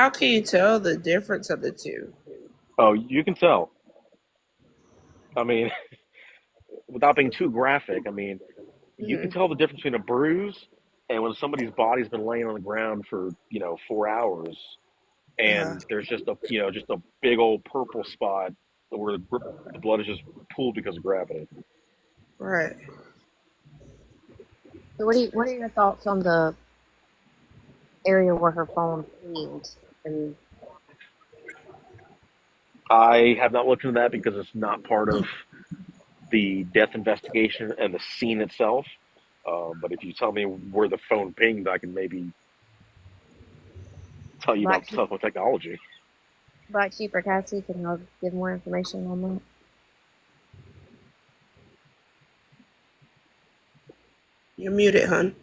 How can you tell the difference of the two? Oh, you can tell. I mean, without being too graphic, I mean, you can Hmm. tell the difference between a bruise and when somebody's body's been laying on the ground for 4 hours, Uh-huh. and there's just a big old purple spot where the blood is just pooled because of gravity. Right. So what are your thoughts on the area where her phone pinged? And I have not looked into that because it's not part of the death investigation and the scene itself. But if you tell me where the phone pinged, I can maybe tell you Black about Sheep, cell phone technology. Black Sheep or Cassie, can y'all give more information on that? You're muted, hun.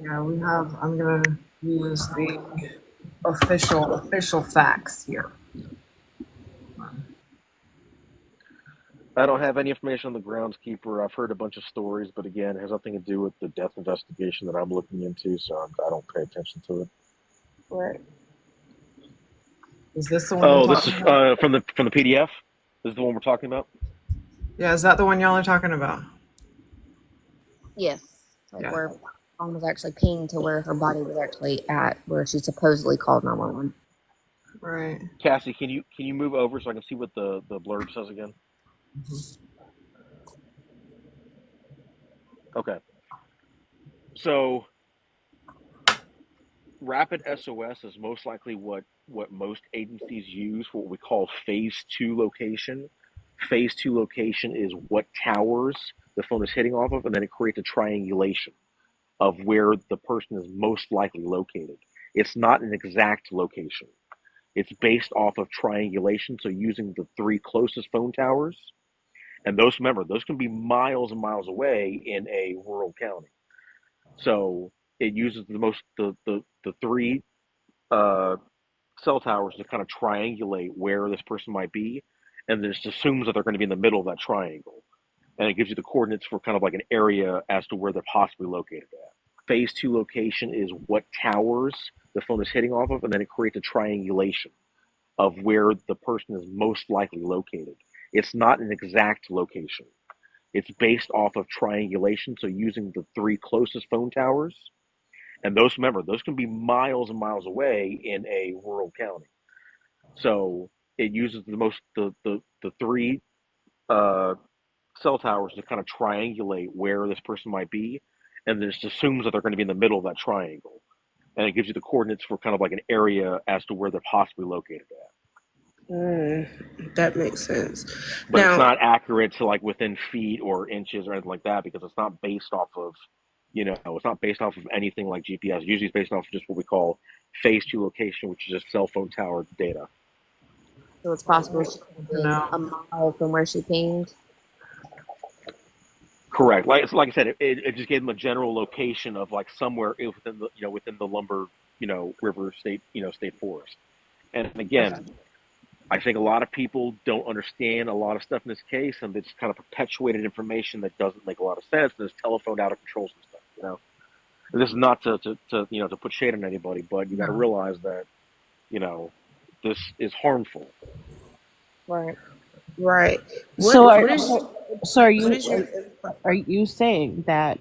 Yeah, we have. I'm gonna use the official facts here. I don't have any information on the groundskeeper. I've heard a bunch of stories, but again, it has nothing to do with the death investigation that I'm looking into, so I don't pay attention to it. Right. Is this the one you're Oh, this talking is about? from the PDF. This is the one we're talking about. Yeah, is that the one y'all are talking about? Yes. Like Yeah. where phone was actually pinged to where her body was actually at, where she supposedly called 911. Right. Cassie, can you move over so I can see what the blurb says again? Mhm. Okay, so rapid SOS is most likely what most agencies use for what we call phase two location. Phase two location is what towers the phone is hitting off of, and then it creates a triangulation of where the person is most likely located. It's not an exact location. It's based off of triangulation, so using the three closest phone towers, and those remember those can be miles and miles away in a rural county. So it uses the three uh, cell towers to kind of triangulate where this person might be, and then just assumes that they're going to be in the middle of that triangle, and it gives you the coordinates for kind of like an area as to where they're possibly located at. Phase two location is what towers the phone is hitting off of, and then it creates a triangulation of where the person is most likely located. It's not an exact location. It's based off of triangulation, so using the three closest phone towers, and those remember those can be miles and miles away in a rural county. So it uses the three uh, cell towers to kind of triangulate where this person might be, and then just assumes that they're going to be in the middle of that triangle, and it gives you the coordinates for kind of like an area as to where they're possibly located at. That makes sense. But it's Now, not accurate to like within feet or inches or anything like that because it's not based off of, it's not based off of anything like GPS. Usually it's based off of just what we call phase two location, which is just cell phone tower data. So it's possible she could have To been know. a mile from where she pinged. Correct. Like I said, it just gave them a general location of like somewhere within the within the lumber river state state forest. And Okay. again, I think a lot of people don't understand a lot of stuff in this case, and it's kind of perpetuated information that doesn't make a lot of sense. And there's telephone out of controls and stuff. And this is not to put shade on anybody, but you got to No. realize that you know this is harmful. Right. right. What So are what is so are what you is your are you saying that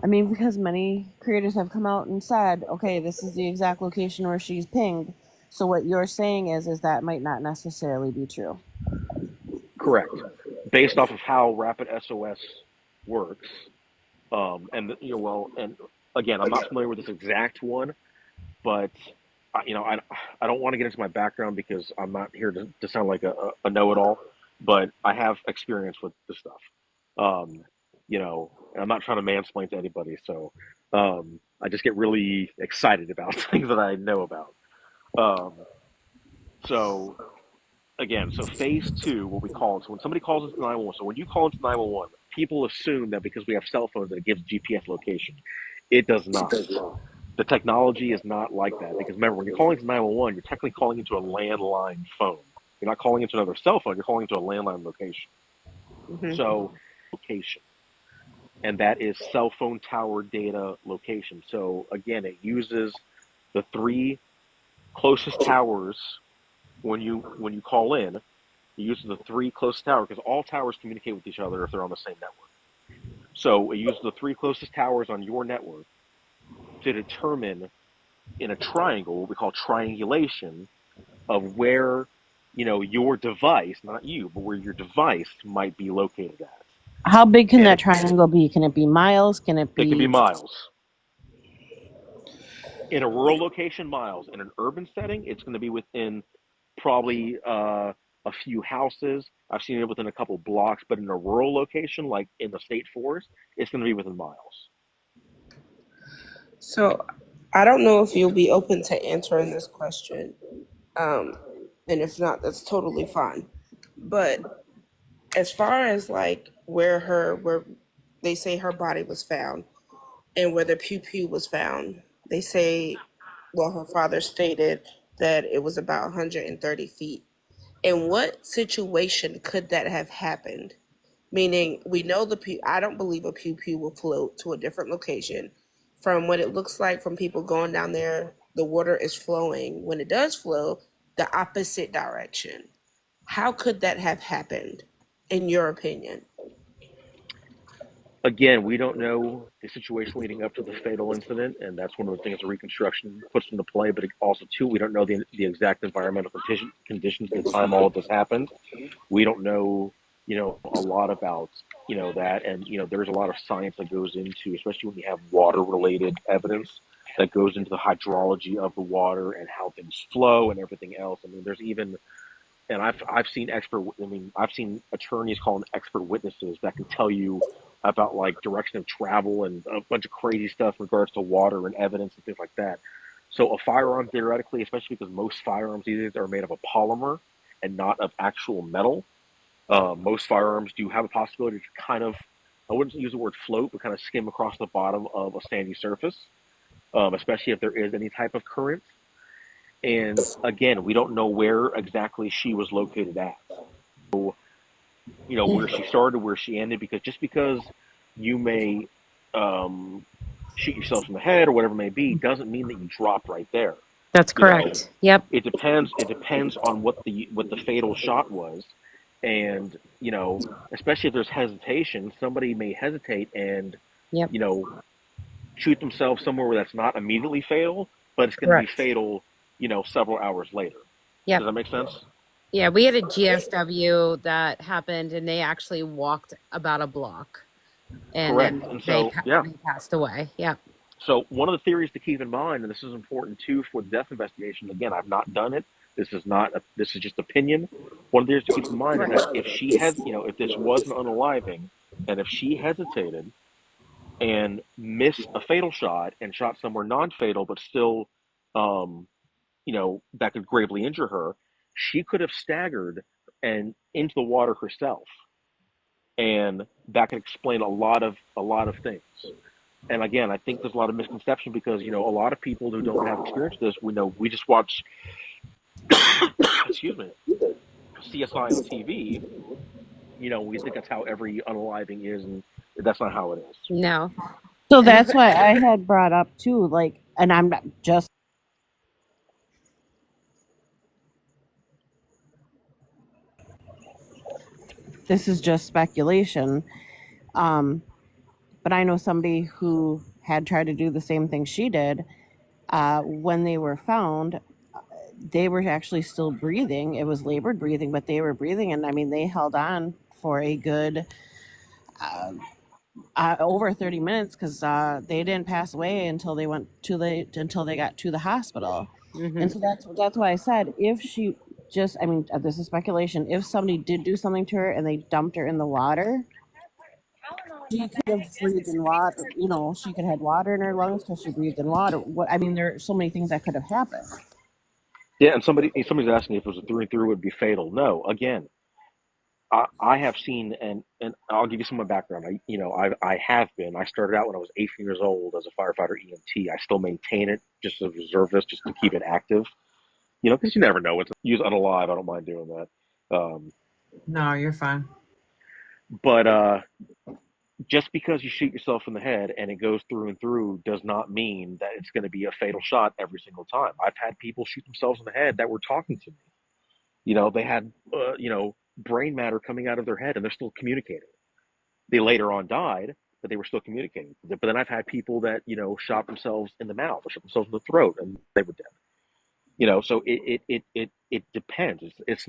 I mean because many creators have come out and said, okay, this is the exact location where she's pinged. So what you're saying is that might not necessarily be true. Correct. Based off of how rapid SOS works, and and again, I'm not familiar with this exact one, but I don't want to get into my background because I'm not here to sound like a know-it-all, but I have experience with this stuff. Um, and I'm not trying to mansplain to anybody, so I just get really excited about things that I know about. Um, so again, so phase two, what we call it, so when somebody calls into 911, so when you call into 911, people assume that because we have cell phones that it gives GPS location. It does not. The technology is not like that because remember, when you're calling to 911, you're technically calling into a landline phone. You're not calling into another cell phone. You're calling into a landline location. mhm. So, location. and that is cell phone tower data location. So again, it uses the three closest towers when you call in. It uses the three closest towers because all towers communicate with each other if they're on the same network. So it uses the three closest towers on your network to determine in a triangle, what we call triangulation, of where your device, not you, but where your device might be located at. How big can And that triangle be? Can it be miles? Can it it could be be? miles. In a rural location, miles. In an urban setting, it's going to be within probably a few houses. I've seen it within a couple blocks, but in a rural location, like in the state forest, it's going to be within miles. So I don't know if you'll be open to answering this question. Um, and if not, that's totally fine. But as far as like where they say her body was found and where the pew pew was found, they say, well, her father stated that it was about 130 feet. In what situation could that have happened? Meaning, we know the pew. I don't believe a pew pew will float to a different location. From what it looks like from people going down there, the water is flowing. When it does flow, the opposite direction. How could that have happened, in your opinion? Again, we don't know the situation leading up to the fatal incident, and that's one of the things the reconstruction puts into play. But also, too, we don't know the exact environmental conditions at the time all of this happened. We don't know, a lot about, that, and there's a lot of science that goes into, especially when you have water-related evidence that goes into the hydrology of the water and how things flow and everything else. I mean, there's even and I've seen I've seen attorneys calling expert witnesses that can tell you about like direction of travel and a bunch of crazy stuff in regards to water and evidence and things like that. So a firearm theoretically, especially because most firearms these days are made of a polymer and not of actual metal, most firearms do have a possibility to kind of, I wouldn't use the word float, but kind of skim across the bottom of a sandy surface, especially if there is any type of current. And again, we don't know where exactly she was located at. Where she started, where she ended, because just because you may um, shoot yourself in the head or whatever it may be, doesn't mean that you drop right there. That's You know, correct. Yep. it depends on what the fatal shot was, and especially if there's hesitation, somebody may hesitate and Yep. you know shoot themselves somewhere where that's not immediately fatal, but it's going to be Correct. fatal, several hours later. Yep. Does that make sense? Yeah, we had a GSW that happened, and they actually walked about a block, and Correct. then And so, yeah. they passed away. Yep. So one of the theories to keep in mind, and this is important too for the death investigation. Again, I've not done it. This is just opinion. One of the theories to keep in mind is Right. that if she had, if this was an unaliving, and if she hesitated and missed a fatal shot and shot somewhere non-fatal, but still, um, that could gravely injure her, she could have staggered and into the water herself, and that could explain a lot of things. And again, I think there's a lot of misconception because a lot of people who don't have experience with this, we just watch, excuse me, CSI on TV. We think that's how every unaliving is, and that's not how it is. No. So that's why I had brought up too, like, and I'm not just, this is just speculation. Um, but I know somebody who had tried to do the same thing she did. When they were found, they were actually still breathing. It was labored breathing, but they were breathing, and I mean, they held on for a good uh, over 30 minutes because they didn't pass away until they got to the hospital. And so that's why I said if she just, I mean, this is speculation. If somebody did do something to her and they dumped her in the water, she could have breathed in water. She could have had water in her lungs because she breathed in water. What I mean, there are so many things that could have happened. Yeah, and somebody's asking if it was a through and through, it would be fatal. No, again, I have seen, and I'll give you some of my background. I have been. I started out when I was 18 years old as a firefighter EMT. I still maintain it just as a reservist, just to keep it active. Because you never know. It's use unalive. I don't mind doing that. No, you're fine. But just because you shoot yourself in the head and it goes through and through does not mean that it's going to be a fatal shot every single time. I've had people shoot themselves in the head that were talking to me. They had brain matter coming out of their head and they're still communicating. They later on died, but they were still communicating. But then I've had people that shot themselves in the mouth or shot themselves in the throat and they were dead. So it depends. It's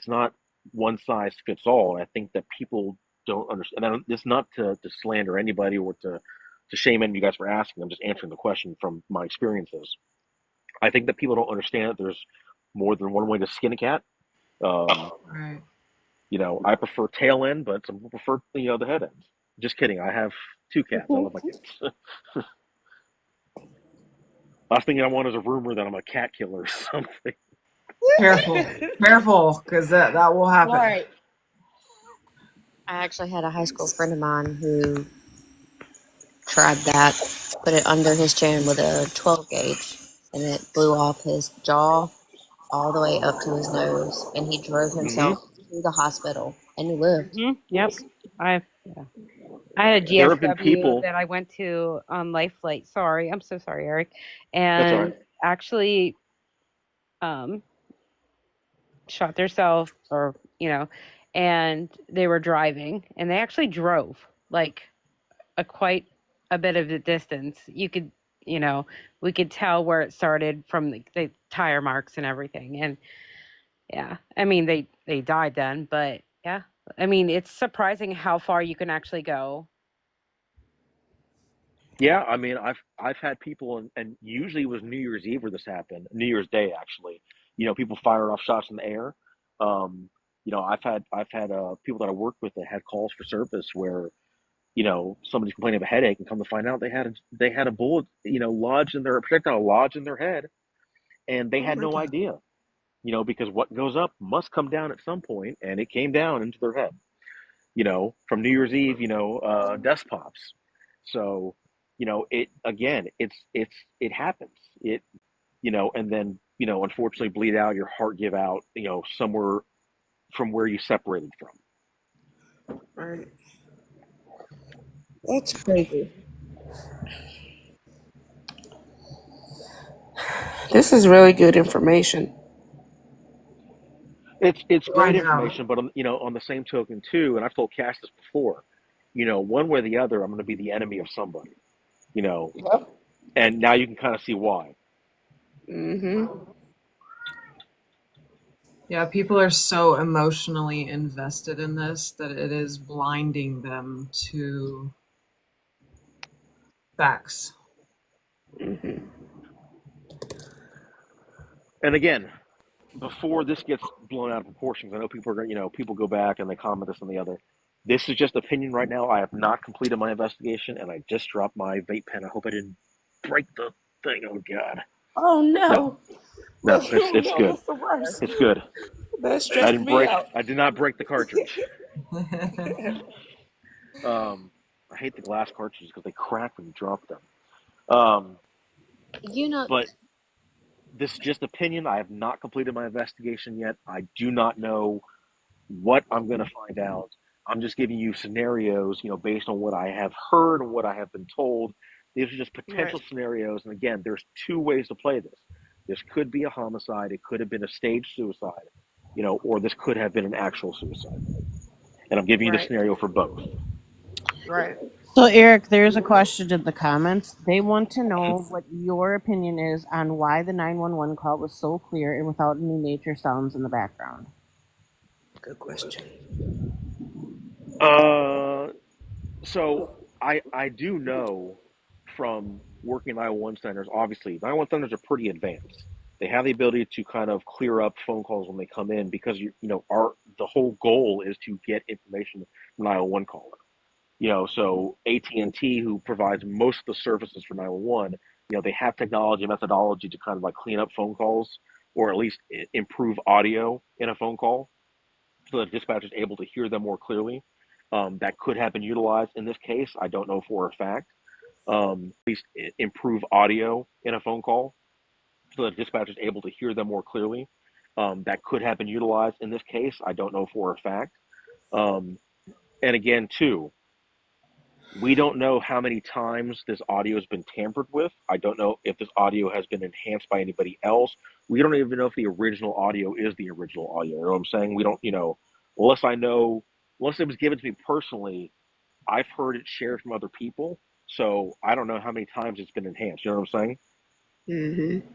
not one size fits all. And I think that people don't understand. And it's not to slander anybody or to shame any of you guys for asking. I'm just answering the question from my experiences. I think that people don't understand that there's more than one way to skin a cat. Um, Right. I prefer tail end, but some people prefer the head end. Just kidding. I have two cats. I love my cats. Last thing I want is a rumor that I'm a cat killer or something. Careful, careful, because that will happen. Right. I actually had a high school friend of mine who tried that, put it under his chin with a 12 gauge, and it blew off his jaw all the way up to his nose, and he drove Hmm. himself to the hospital, and he lived. Yep. I yeah. I had a There have been GSW people. that I went to on Life Flight. Sorry, I'm so sorry, Eric. That's all And right. actually, um, shot themselves, or and they were driving, and they actually drove like a quite a bit of the distance. You know, we could tell where it started from the tire marks and everything. And yeah, I mean they died then, but yeah, I mean it's surprising how far you can actually go. Yeah, I mean, I've had people, and usually it was New Year's Eve where this happened. New Year's Day, actually. People firing off shots in the air. I've had people that I worked with that had calls for service where somebody's complaining of a headache, and come to find out they had a bullet lodged in their projectile lodged in their head, and they Oh had my no god. idea. Because what goes up must come down at some point, and it came down into their head. From New Year's Eve, desk pops. So, it again, it happens. And then, unfortunately bleed out, your heart give out, somewhere from where you separated from. Right. That's crazy. This is really good information. It's I great know. information, but on the same token too, and I've told Cass this before, one way or the other, I'm going to be the enemy of somebody, you know, Yep. and now you can kind of see why. Mm-hmm. Yeah, people are so emotionally invested in this that it is blinding them to facts. Mm-hmm. And again, before this gets blown out of proportions, I know people are going, people go back and they comment this and the other. This is just opinion right now. I have not completed my investigation, and I just dropped my vape pen. I hope I didn't break the thing. Oh God, Oh no, no. no, Oh it's no, good. that's the worst. It's good. That I stressed didn't me break. out. I did not break the cartridge. I hate the glass cartridges because they crack when you drop them. Um, You know, but this is just opinion. I have not completed my investigation yet. I do not know what I'm going to find out. I'm just giving you scenarios, based on what I have heard and what I have been told. These are just Right. potential scenarios. And again, there's two ways to play this. This could be a homicide. It could have been a staged suicide, or this could have been an actual suicide. And I'm giving you the Right. scenario for both. Right. So, Eric, there's a question in the comments. They want to know what your opinion is on why the 911 call was so clear and without any nature sounds in the background. Good question. Uh, so I do know from working 911 centers, obviously 911 centers are pretty advanced. They have the ability to kind of clear up phone calls when they come in because our the whole goal is to get information from 911 caller. So AT&T, who provides most of the services for 911, they have technology and methodology to kind of like clean up phone calls or at least improve audio in a phone call so that dispatcher is able to hear them more clearly. That could have been utilized in this case. I don't know for a fact. At least improve audio in a phone call so that dispatcher is able to hear them more clearly. That could have been utilized in this case. I don't know for a fact. And again, too, We don't know how many times this audio has been tampered with. I don't know if this audio has been enhanced by anybody else. We don't even know if the original audio is the original audio. You know what I'm saying? We don't, unless I know, unless it was given to me personally, I've heard it shared from other people. So I don't know how many times it's been enhanced. You know what I'm saying? Mm-hmm.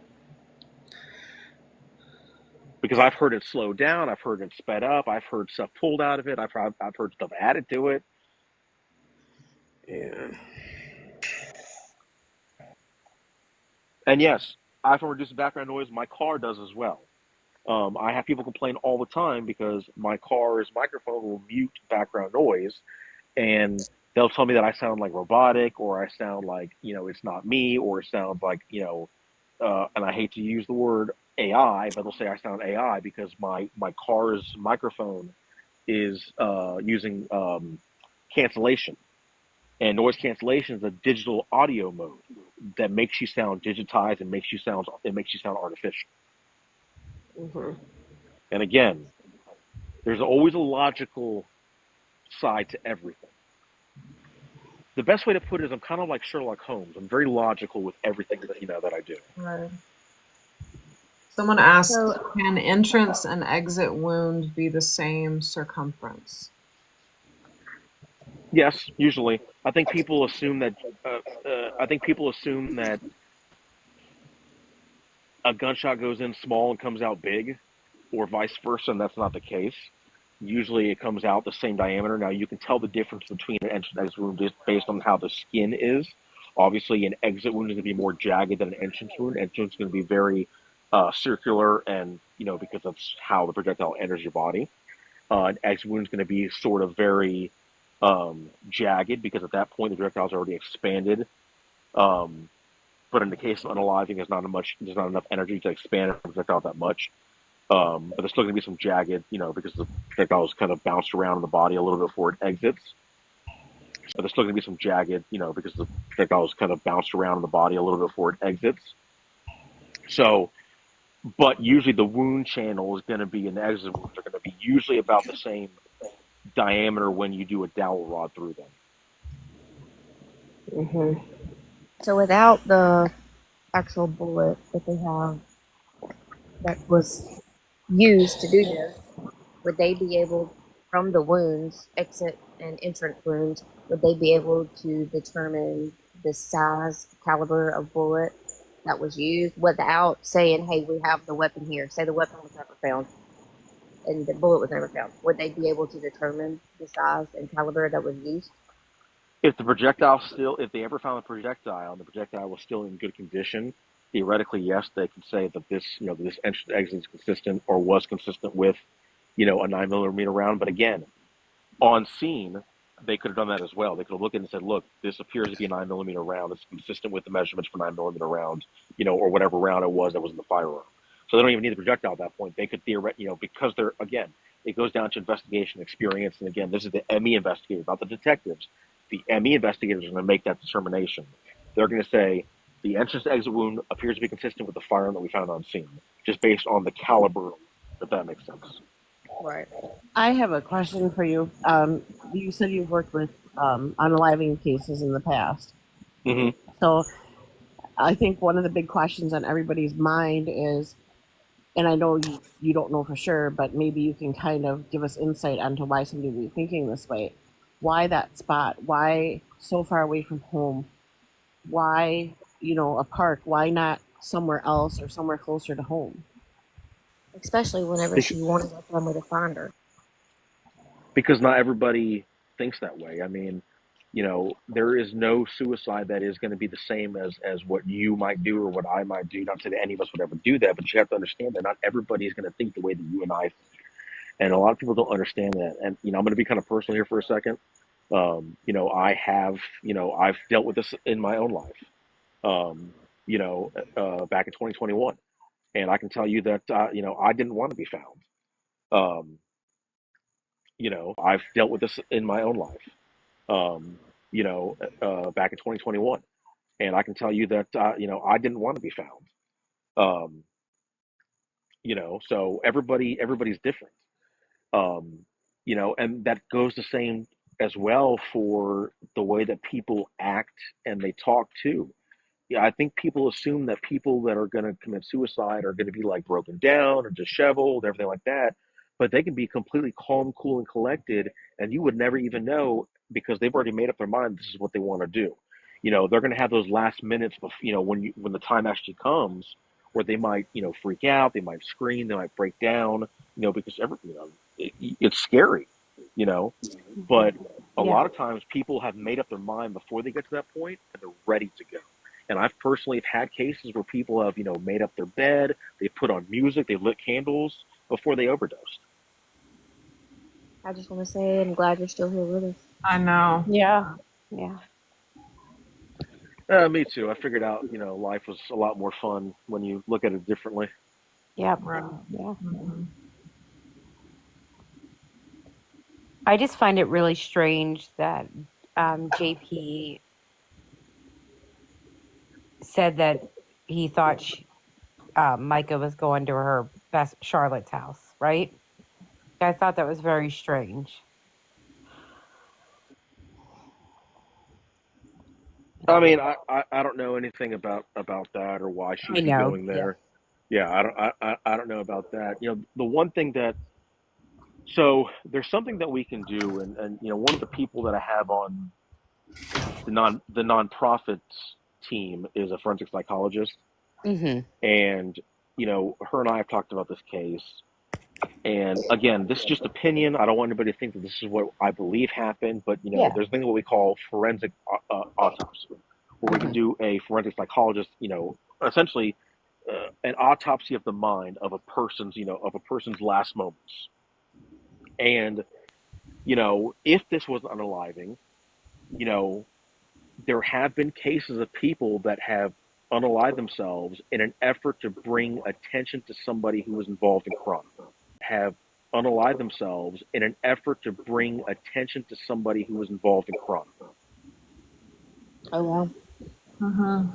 Because I've heard it slowed down, I've heard it sped up, I've heard stuff pulled out of it, I've heard stuff added to it. Yeah. And yes, iPhone reduces background noise. My car does as well. I have people complain all the time because my car's microphone will mute background noise, and they'll tell me that I sound like robotic, or I sound like it's not me, or it sounds like and I hate to use the word AI, but they'll say I sound AI because my car's microphone is using cancellation, and noise cancellation is a digital audio mode that makes you sound digitized and makes you sound artificial. Mm-hmm. And again, there's always a logical side to everything. The best way to put it is I'm kind of like Sherlock Holmes. I'm very logical with everything that I do. Right. Someone asked, So, can entrance and exit wound be the same circumference? Yes, usually. I think people assume that. I think people assume that a gunshot goes in small and comes out big, or vice versa, and that's not the case. Usually, it comes out the same diameter. Now, you can tell the difference between an entrance and exit wound just based on how the skin is. Obviously, an exit wound is going to be more jagged than an entrance wound. Entrance is going to be very circular, and because that's how the projectile enters your body. An exit wound is going to be sort of very jagged because at that point the projectile is already expanded. Um, but in the case of unaliving, there's not enough energy to expand a projectile that much. But there's still going to be some jagged, because the projectile is kind of bounced around in the body a little bit before it exits. But there's still going to be some jagged, because the projectile is kind of bounced around in the body a little bit before it exits. So, but usually the wound channel is going to be, and the exit wounds are going to be usually about the same diameter when you do a dowel rod through them. Mm-hmm. so without the actual bullet that they have that was used to do this, would they be able, from the wounds, exit and entrance wounds, would they be able to determine the size, caliber of bullet that was used without saying, hey, we have the weapon here? Say the weapon was never found and the bullet was never found. Would they be able to determine the size and caliber that was used? If they ever found a projectile and the projectile was still in good condition, theoretically, yes, they could say that this entrance exit is consistent or was consistent with, a 9 millimeter round. But again, on scene, they could have done that as well. They could have looked at it and said, look, this appears to be a 9 millimeter round. It's consistent with the measurements for 9 millimeter round, or whatever round it was that was in the firearm. So they don't even need the projectile at that point. They could theoretically, because they're, again, it goes down to investigation experience. And again, this is the ME investigators, not the detectives. The ME investigators are going to make that determination. They're going to say the entrance to exit wound appears to be consistent with the firearm that we found on scene, just based on the caliber, if that makes sense. Right. I have a question for you. You said you've worked with unaliving cases in the past. Mm-hmm. So I think one of the big questions on everybody's mind is, and I know you don't know for sure, but maybe you can kind of give us insight onto why somebody would be thinking this way. Why that spot? Why so far away from home? Why, a park? Why not somewhere else or somewhere closer to home? Especially whenever she wanted to family to find her. Because not everybody thinks that way. I mean, there is no suicide that is going to be the same as what you might do or what I might do. Not that any of us would ever do that, but you have to understand that not everybody is going to think the way that you and I think. And a lot of people don't understand that. And I'm going to be kind of personal here for a second. I've dealt with this in my own life. Back in 2021, and I can tell you that I didn't want to be found. Um, I've dealt with this in my own life. Back in 2021, and I can tell you that I didn't want to be found. Um, so everybody's different. And that goes the same. as well for the way that people act and they talk too. Yeah, I think people assume that people that are going to commit suicide are going to be like broken down or disheveled, everything like that. But they can be completely calm, cool, and collected, and you would never even know because they've already made up their mind this is what they want to do. They're going to have those last minutes, when the time actually comes, where they might, freak out, they might scream, they might break down, because it's scary, you know. But a Yeah. lot of times people have made up their mind before they get to that point, and they're ready to go. And I've personally had cases where people have, made up their bed, they put on music, they lit candles before they overdosed. I just want to say I'm glad you're still here with us. I know. Yeah. Yeah. Me too. I figured out, life was a lot more fun when you look at it differently. Yep. Right. Yeah. Mm-hmm. I just find it really strange that JP said that he thought Micah was going to her best Charlotte's house, right? I thought that was very strange. I mean, I don't know anything about that or why I she'd be know. going Yeah. there. Yeah, I don't know about that. The one thing that so there's something that we can do, and one of the people that I have on the nonprofits team is a forensic psychologist, Mm-hmm. and her and I have talked about this case. And again, this is just opinion. I don't want anybody to think that this is what I believe happened, but Yeah. there's a thing what we call forensic autopsy, where we can Mm-hmm. do a forensic psychologist, essentially an autopsy of the mind of a person's last moments. And if this was unaliving, you know, there have been cases of people that have unalived themselves in an effort to bring attention to somebody who was involved in crime. Have unalived themselves in an effort to bring attention to somebody who was involved in crime. Oh wow. Mm-hmm.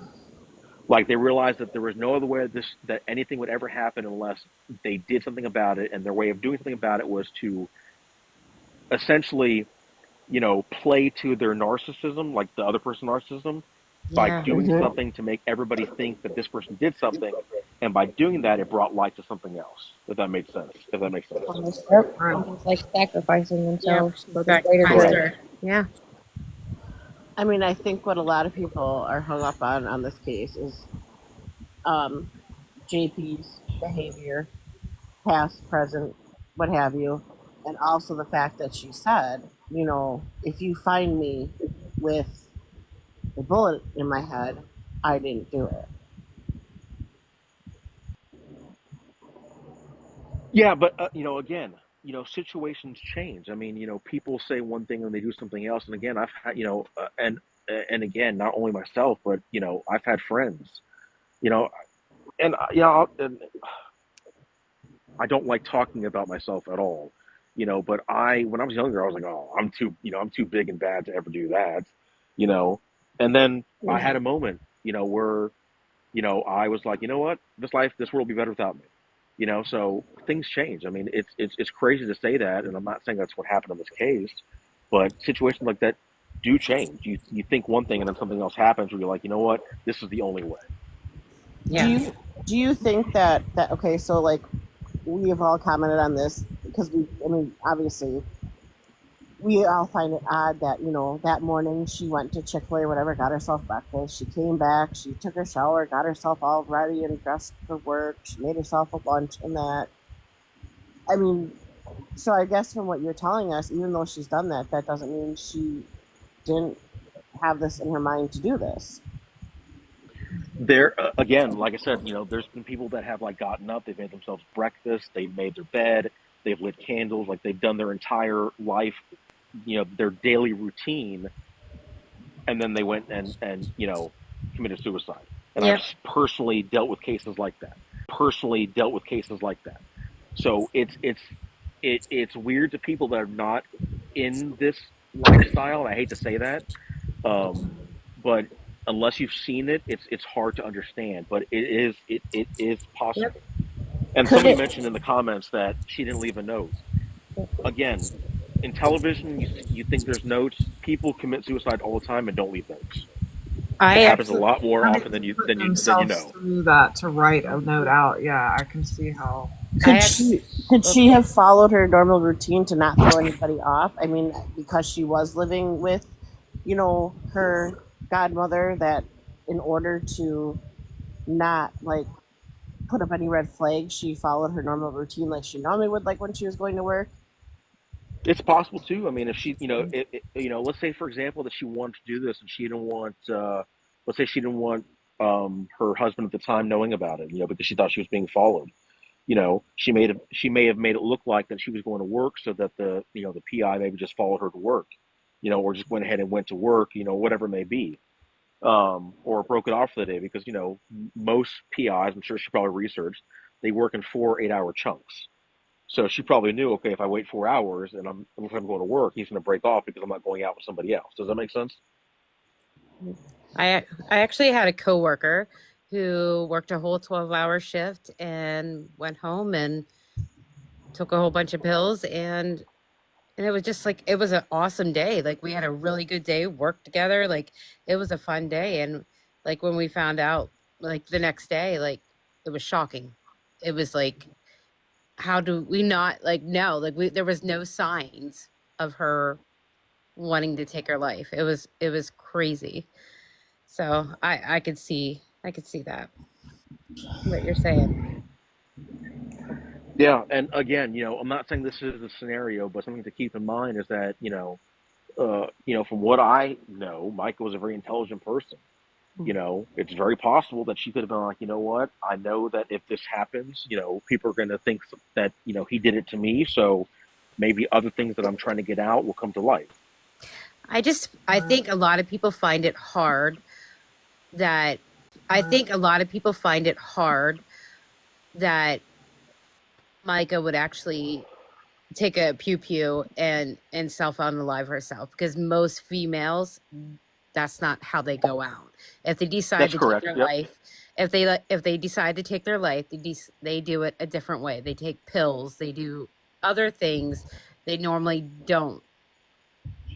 Like they realized that there was no other way that anything would ever happen unless they did something about it, and their way of doing something about it was to essentially, play to their narcissism, like the other person's narcissism, by Yeah. doing Mm-hmm. something to make everybody think that this person did something, and by doing that, it brought light to something else. If that makes sense. If that makes sense. Yep. Right. Almost like sacrificing Yep. themselves for the greater Sacrificed good. Correct. her. Yeah. I mean, I think what a lot of people are hung up on this case is um, JP's behavior, past, present, what have you, and also the fact that she said, if you find me with a bullet in my head, I didn't do it. Yeah, but again, situations change. I mean, people say one thing and they do something else. And again, I've had, and again, not only myself, but I've had friends, you know, and and I don't like talking about myself at all, But when I was younger, I was like, oh, I'm too big and bad to ever do that, you know. And then I Yeah. had a moment, where I was like, you know what, this world will be better without me, So things change. I mean, it's crazy to say that, and I'm not saying that's what happened in this case, but situations like that do change. You think one thing, and then something else happens, where you're like, you know what, this is the only way. Do Yeah. you think that okay? So like we have all commented on this because I mean, obviously we all find it odd that that morning she went to Chick-fil-A or whatever, got herself breakfast, she came back, she took her shower, got herself all ready and dressed for work, she made herself a lunch and that. I mean, so I guess from what you're telling us, even though she's done that, that doesn't mean she didn't have this in her mind to do this. There again, like I said, there's been people that have like gotten up, they've made themselves breakfast, they've made their bed, they've lit candles, like they've done their entire life, their daily routine, and then they went and committed suicide. And I've Yep. personally dealt with cases like that. So it's weird to people that are not in this lifestyle. And I hate to say that, um, but unless you've seen it, it's hard to understand. But it is Yep. possible. And Could somebody it? mentioned in the comments that she didn't leave a note. Again, in television, you think there's notes. People commit suicide all the time and don't leave notes. It I happens a actually, lot more Having often to than you put than you than you themselves know. through that to write a note out, yeah, I can see how. I Could actually, she have followed her normal routine to not throw anybody off? I mean, because she was living with, her godmother, that in order to not like put up any red flags, she followed her normal routine like she normally would, like when she was going to work. It's possible too. I mean, if she, let's say for example that she wanted to do this and she didn't want, let's say she didn't want her husband at the time knowing about it, because she thought she was being followed. She may have made it look like that she was going to work so that the PI maybe just followed her to work, or just went ahead and went to work, whatever it may be, or broke it off for the day because most PIs, I'm sure she probably researched, they work in 4 8-hour chunks. So she probably knew, okay, if I wait 4 hours and if I'm going to work, he's going to break off because I'm not going out with somebody else. Does that make sense? I actually had a coworker who worked a whole 12-hour shift and went home and took a whole bunch of pills, and it was just like it was an awesome day. Like we had a really good day, worked together. Like it was a fun day, and like when we found out, like the next day, like it was shocking. It was like, how do we not like no? Like there was no signs of her wanting to take her life. It was crazy. So I could see that what you're saying. Yeah, and again, I'm not saying this is the scenario, but something to keep in mind is that from what I know, Micah was a very intelligent person. It's very possible that she could have been like, you know what, I know that if this happens, people are going to think that he did it to me, so maybe other things that I'm trying to get out will come to light. I think a lot of people find it hard that I think a lot of people find it hard that Micah would actually take a pew pew and self unalive herself, because most females, that's not how they go out. If they decide That's to take correct. their Yep. life, if they decide to take their life, they do it a different way. They take pills, they do other things. They normally don't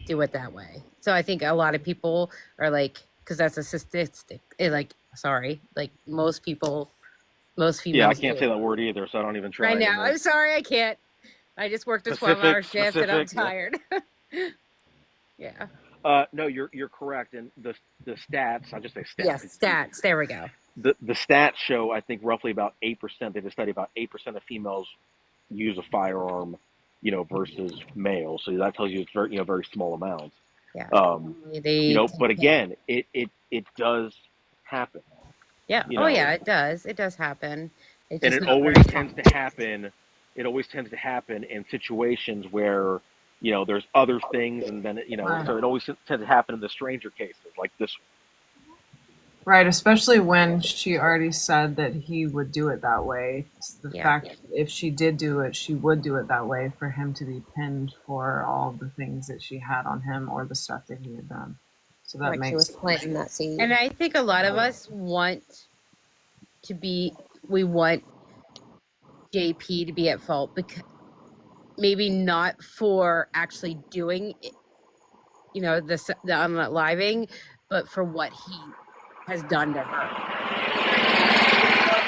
do it that way. So I think a lot of people are like, because that's a statistic. Like, sorry, like most Yeah, I females can't do. say that word either, so I don't even I try know. anymore. I'm sorry, I can't. I just worked a 12-hour shift and I'm Specific. Yeah. tired. Yeah. No, you're correct, and the stats. I just say stats. Yes, stats. There we go. The stats show, I think, roughly about 8%. They just study about 8% of females use a firearm, versus males. So that tells you it's very small amounts. Yeah. Um, They but take it. again, it does happen. Yeah. You Oh, know, yeah, it does. It does happen. It's and just it not always very tends common. to happen. It always tends to happen in situations where there's other things, and then Right. so it always tends to happen in the stranger cases like this one. Right, especially when she already said that he would do it that way. It's the Yeah. fact if she did do it, she would do it that way for him to be pinned for all the things that she had on him or the stuff that he had done. So that Like she was makes planting that seed. And I think a lot of us we want JP to be at fault, because maybe not for actually doing the unaliving, but for what he has done to her.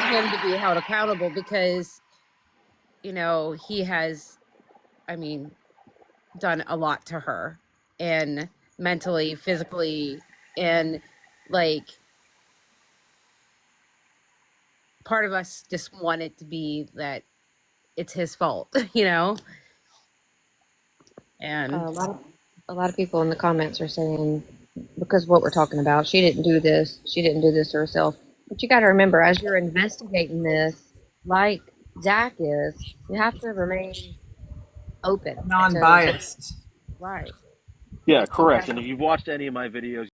We want him to be held accountable because he has, I mean, done a lot to her, and mentally, physically, and like part of us just want it to be that it's his fault, and A lot of people in the comments are saying, because what we're talking about, she didn't do this. She didn't do this to herself. But you got to remember, as you're investigating this, like Zach is, you have to remain open to what, non-biased. right. Yeah, Just you correct. have And if you've watched any of my videos,